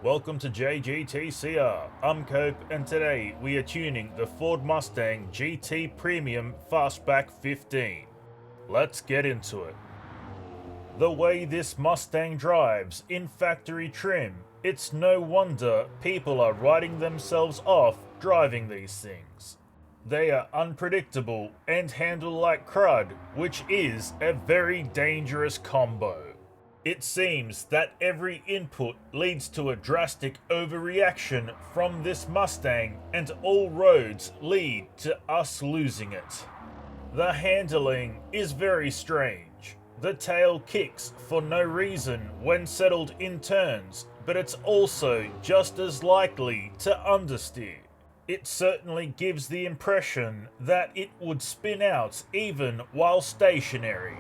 Welcome to JGTCR. I'm Cope, and today we are tuning the Ford Mustang GT Premium Fastback 15. Let's get into it. The way this Mustang drives in factory trim, it's no wonder people are writing themselves off driving these things. They are unpredictable and handle like crud, which is a very dangerous combo. It seems that every input leads to a drastic overreaction from this Mustang, and all roads lead to us losing it. The handling is very strange. The tail kicks for no reason when settled in turns, but it's also just as likely to understeer. It certainly gives the impression that it would spin out even while stationary.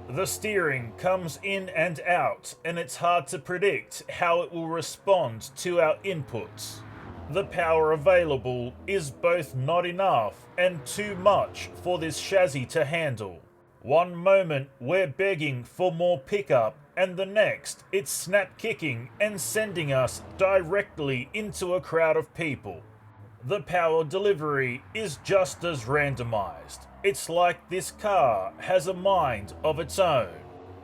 The steering comes in and out, and it's hard to predict how it will respond to our inputs. The power available is both not enough and too much for this chassis to handle. One moment we're begging for more pickup, and the next it's snap kicking and sending us directly into a crowd of people. The power delivery is just as randomized. It's like this car has a mind of its own.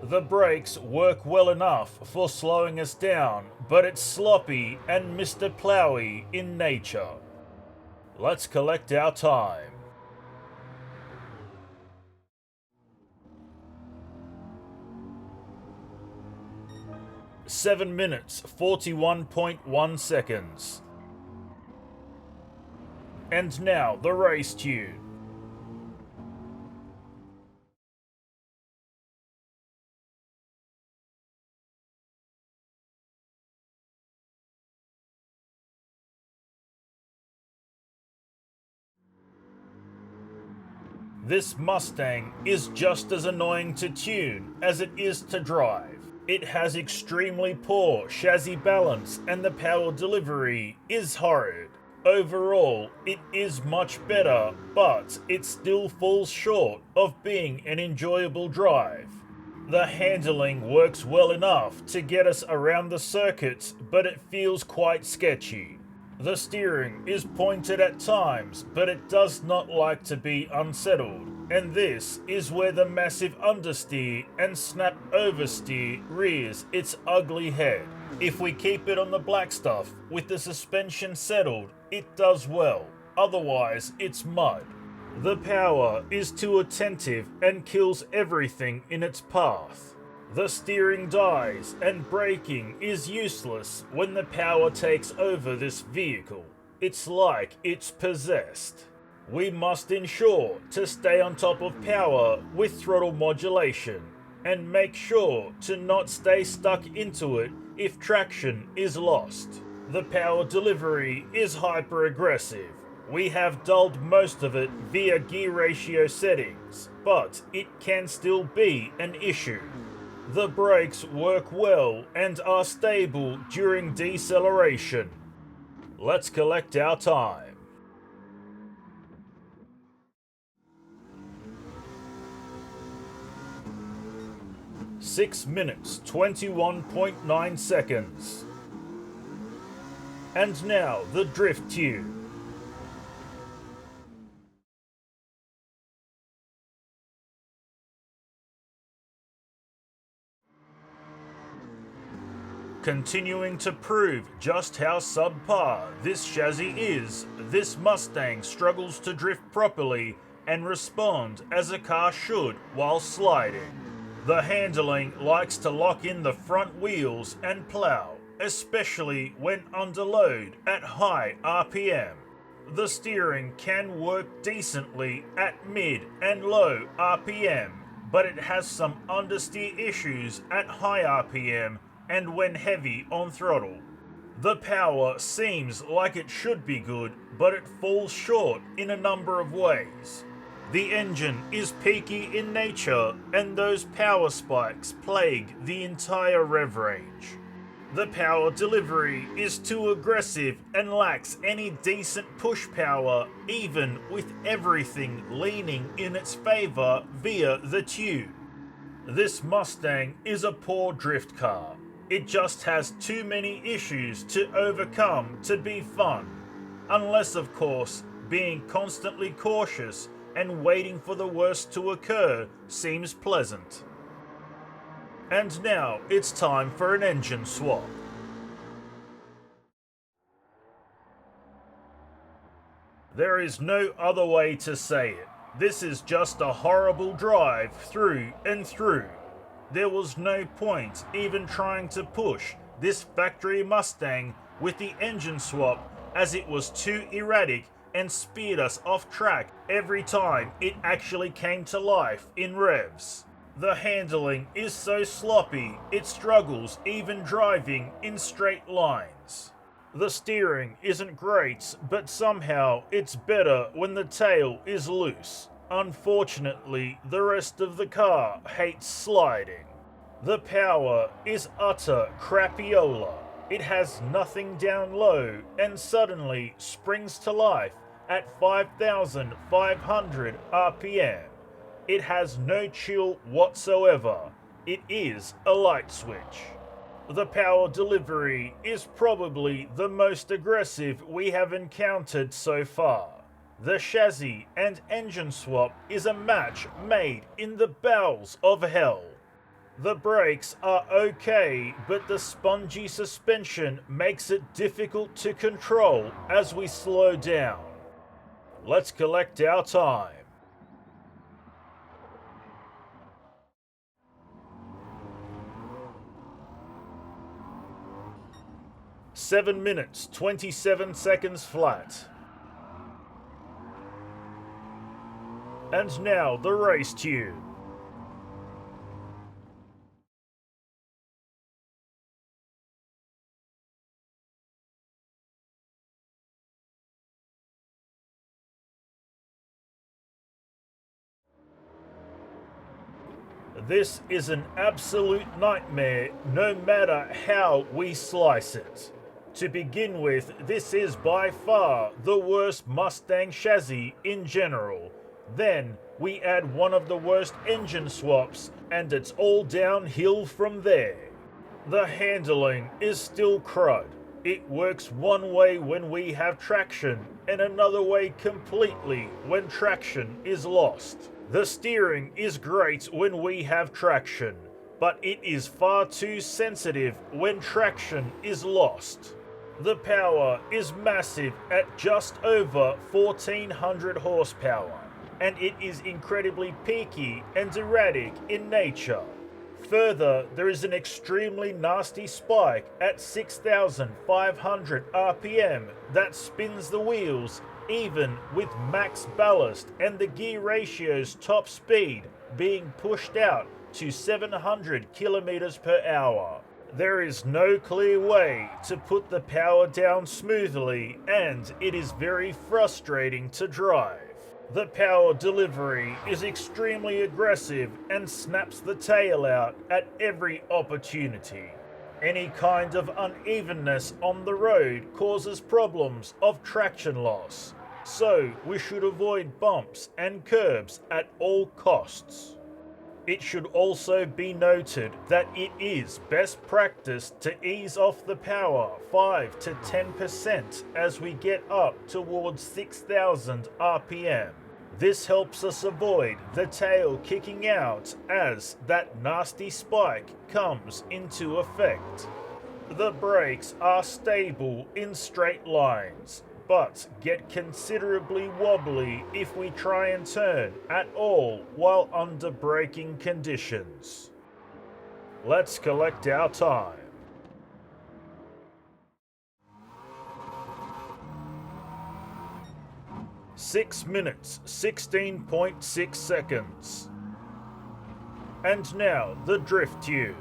The brakes work well enough for slowing us down, but it's sloppy and Mr. Plowy in nature. Let's collect our time. Seven minutes, 41.1 seconds. And now the race tune. This Mustang is just as annoying to tune as it is to drive. It has extremely poor chassis balance and the power delivery is horrid. Overall, it is much better, but it still falls short of being an enjoyable drive. The handling works well enough to get us around the circuit, but it feels quite sketchy. The steering is pointed at times, but it does not like to be unsettled, and this is where the massive understeer and snap oversteer rears its ugly head. If we keep it on the black stuff with the suspension settled, it does well, otherwise it's mud. The power is too attentive and kills everything in its path. The steering dies and braking is useless when the power takes over this vehicle. It's like it's possessed. We must ensure to stay on top of power with throttle modulation, and make sure to not stay stuck into it if traction is lost. The power delivery is hyper aggressive. We have dulled most of it via gear ratio settings, but it can still be an issue. The brakes work well and are stable during deceleration. Let's collect our time. Six minutes, 21.9 seconds. And now the drift tune. Continuing to prove just how subpar this chassis is, this Mustang struggles to drift properly and respond as a car should while sliding. The handling likes to lock in the front wheels and plow, especially when under load at high RPM. The steering can work decently at mid and low RPM, but it has some understeer issues at high RPM and when heavy on throttle. The power seems like it should be good, but it falls short in a number of ways. The engine is peaky in nature, and those power spikes plague the entire rev range. The power delivery is too aggressive and lacks any decent push power, even with everything leaning in its favor via the tune. This Mustang is a poor drift car. It just has too many issues to overcome to be fun. Unless, of course, being constantly cautious and waiting for the worst to occur seems pleasant. And now it's time for an engine swap. There is no other way to say it. This is just a horrible drive through and through. There was no point even trying to push this factory Mustang with the engine swap, as it was too erratic and speared us off track every time it actually came to life in revs. The handling is so sloppy it struggles even driving in straight lines. The steering isn't great, but somehow it's better when the tail is loose. Unfortunately, the rest of the car hates sliding. The power is utter crapiola. It has nothing down low and suddenly springs to life at 5,500 RPM. It has no chill whatsoever. It is a light switch. The power delivery is probably the most aggressive we have encountered so far. The chassis and engine swap is a match made in the bowels of hell. The brakes are okay, but the spongy suspension makes it difficult to control as we slow down. Let's collect our time. 7 minutes, 27 seconds flat. And now the race tune. This is an absolute nightmare no matter how we slice it. To begin with, this is by far the worst Mustang chassis in general. Then we add one of the worst engine swaps and it's all downhill from there. The handling is still crud. It works one way when we have traction and another way completely when traction is lost. The steering is great when we have traction, but it is far too sensitive when traction is lost. The power is massive at just over 1400 horsepower, and it is incredibly peaky and erratic in nature. Further, there is an extremely nasty spike at 6,500 RPM that spins the wheels even with max ballast and the gear ratio's top speed being pushed out to 700 kilometers per hour. There is no clear way to put the power down smoothly, and it is very frustrating to drive. The power delivery is extremely aggressive and snaps the tail out at every opportunity. Any kind of unevenness on the road causes problems of traction loss, so we should avoid bumps and curbs at all costs. It should also be noted that it is best practice to ease off the power 5 to 10% as we get up towards 6,000 RPM. This helps us avoid the tail kicking out as that nasty spike comes into effect. The brakes are stable in straight lines, but get considerably wobbly if we try and turn at all while under braking conditions. Let's collect our time. Six minutes, 16.6 seconds. And now the drift tune.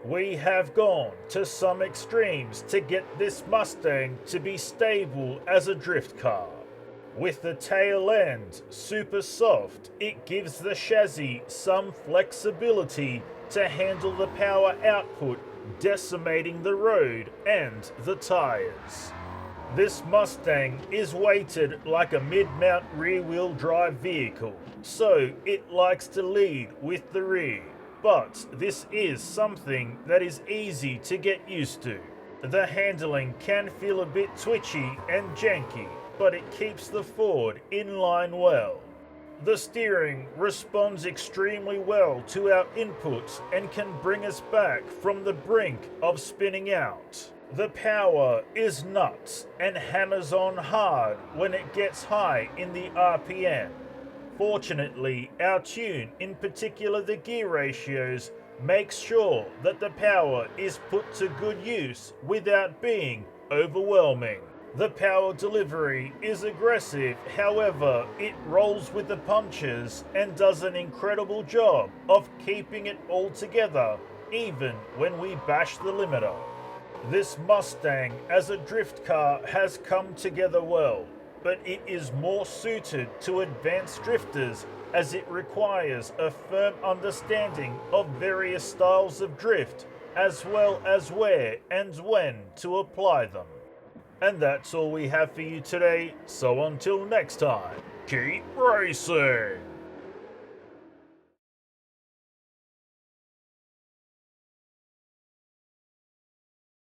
We have gone to some extremes to get this Mustang to be stable as a drift car. With the tail end super soft, it gives the chassis some flexibility to handle the power output decimating the road and the tires. This Mustang is weighted like a mid-mount rear-wheel drive vehicle, so it likes to lead with the rear. But this is something that is easy to get used to. The handling can feel a bit twitchy and janky, but it keeps the Ford in line well. The steering responds extremely well to our inputs and can bring us back from the brink of spinning out. The power is nuts and hammers on hard when it gets high in the RPM. Fortunately, our tune, in particular the gear ratios, makes sure that the power is put to good use without being overwhelming. The power delivery is aggressive, however, it rolls with the punches and does an incredible job of keeping it all together, even when we bash the limiter. This Mustang as a drift car has come together well, but it is more suited to advanced drifters as it requires a firm understanding of various styles of drift, as well as where and when to apply them. And that's all we have for you today, so until next time, keep racing!